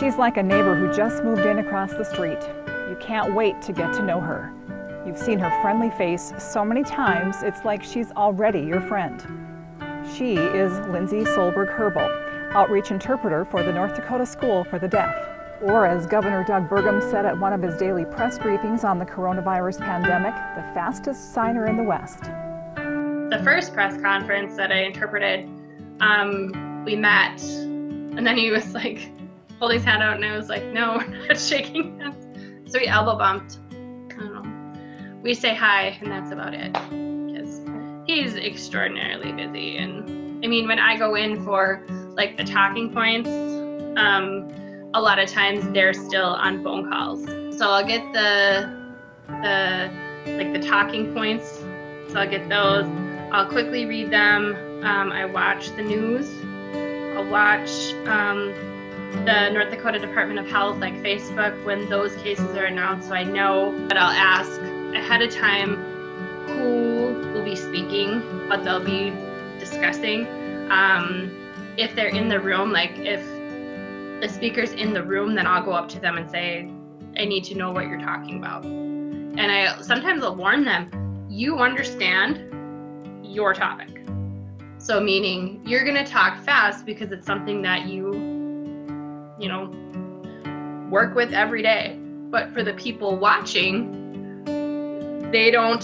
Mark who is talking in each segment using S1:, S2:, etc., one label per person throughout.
S1: She's like a neighbor who just moved in across the street. You can't wait to get to know her. You've seen her friendly face so many times, it's like she's already your friend. She is Lindsey Solberg Herbel, outreach interpreter for the North Dakota School for the Deaf. Or as Governor Doug Burgum said at one of his daily press briefings on the coronavirus pandemic, the fastest signer in the West.
S2: The first press conference that I interpreted, we met, and then he was like, pulled his hand out, and I was like, no, we're not shaking hands. So we elbow bumped. I don't know. We say hi, and that's about it. Because he's extraordinarily busy. And I mean, when I go in for like the talking points, a lot of times they're still on phone calls. So I'll get the talking points. So I'll get those. I'll quickly read them. I watch the news. I'll watch the North Dakota Department of Health, like Facebook, when those cases are announced, so I know. But I'll ask ahead of time who will be speaking, what they'll be discussing. If they're in the room, like if the speaker's in the room, then I'll go up to them and say, I need to know what you're talking about. And sometimes I'll warn them, you understand your topic. So meaning you're gonna talk fast because it's something that you work with every day. But for the people watching, they don't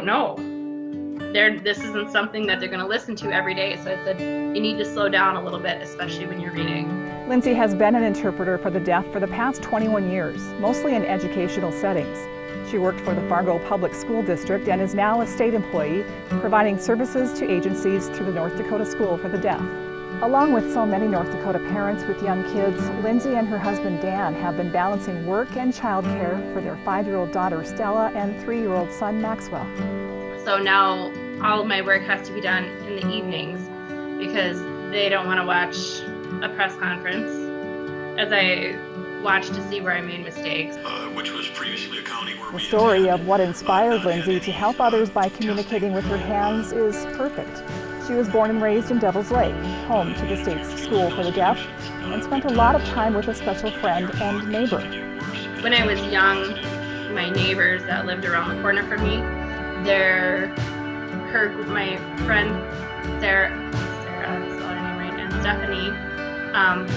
S2: know. This isn't something that they're gonna listen to every day. So I said, you need to slow down a little bit, especially when you're reading.
S1: Lindsey has been an interpreter for the deaf for the past 21 years, mostly in educational settings. She worked for the Fargo Public School District and is now a state employee, providing services to agencies through the North Dakota School for the Deaf. Along with so many North Dakota parents with young kids, Lindsey and her husband Dan have been balancing work and childcare for their 5-year-old daughter Stella and 3-year-old son Maxwell.
S2: So now all of my work has to be done in the evenings because they don't want to watch a press conference as I watch to see where I made mistakes.
S3: Which was previously a county where
S1: the story of what inspired Lindsey to help others by communicating with her hands is perfect. She was born and raised in Devil's Lake, home to the state's School for the Deaf, and spent a lot of time with a special friend and neighbor.
S2: When I was young, my neighbors that lived around the corner from me, my friend Sarah, that's all her name, right, and Stephanie,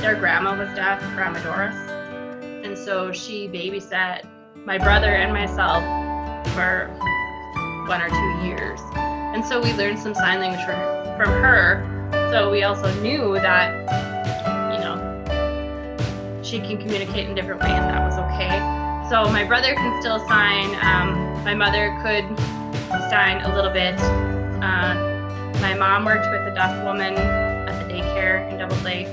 S2: their grandma was deaf, Grandma Doris. And so she babysat my brother and myself for 1 or 2 years. And so we learned some sign language from her. So we also knew that, she can communicate in different ways, and that was okay. So my brother can still sign. My mother could sign a little bit. My mom worked with a deaf woman at the daycare in Double Lake.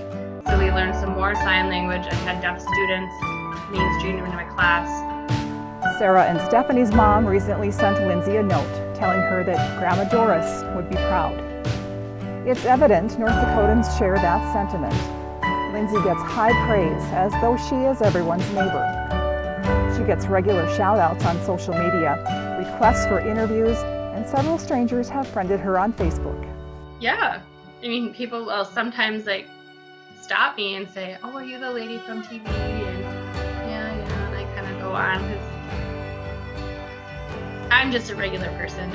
S2: So we learned some more sign language. I had deaf students mainstreamed in my class.
S1: Sarah and Stephanie's mom recently sent Lindsey a note telling her that Grandma Doris would be proud. It's evident North Dakotans share that sentiment. Lindsey gets high praise as though she is everyone's neighbor. She gets regular shout-outs on social media, requests for interviews, and several strangers have friended her on Facebook.
S2: Yeah, I mean, people will sometimes stop me and say, oh, are you the lady from TV? And yeah, and I kind of go on because I'm just a regular person.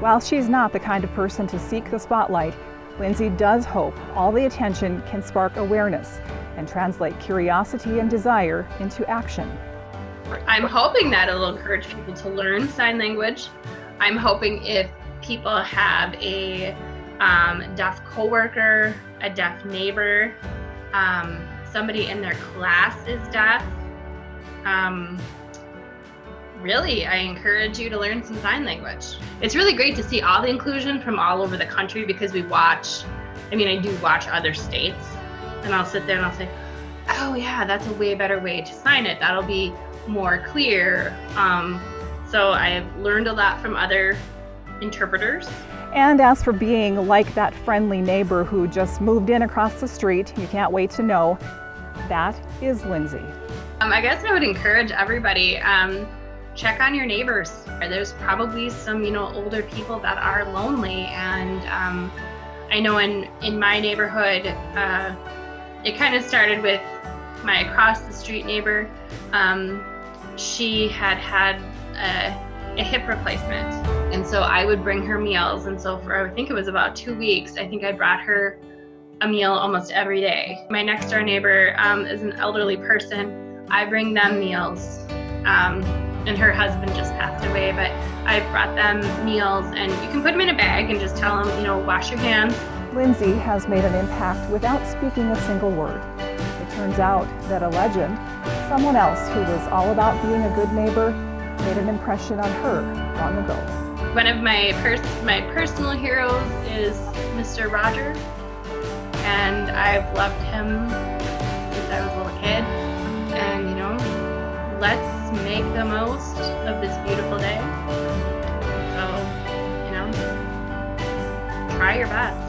S1: While she's not the kind of person to seek the spotlight, Lindsey does hope all the attention can spark awareness and translate curiosity and desire into action.
S2: I'm hoping that it'll encourage people to learn sign language. I'm hoping if people have a deaf coworker, a deaf neighbor, somebody in their class is deaf, really, I encourage you to learn some sign language. It's really great to see all the inclusion from all over the country because I do watch other states, and I'll sit there and I'll say, oh yeah, that's a way better way to sign it. That'll be more clear. So I've learned a lot from other interpreters.
S1: And as for being like that friendly neighbor who just moved in across the street, you can't wait to know, that is Lindsey.
S2: I guess I would encourage everybody, check on your neighbors. There's probably some, older people that are lonely, and I know in my neighborhood, it kind of started with my across the street neighbor. She had a hip replacement, and so I would bring her meals, and so for I think it was about 2 weeks, I think I brought her a meal almost every day. My next door neighbor is an elderly person. I bring them meals, and her husband just passed away, but I brought them meals, and you can put them in a bag and just tell them, wash your hands.
S1: Lindsey has made an impact without speaking a single word. It turns out that a legend, someone else who was all about being a good neighbor, made an impression on her long ago.
S2: One of my personal heroes is Mr. Roger, and I've loved him since I was a little kid. And let's make the most of this beautiful day. So, try your best.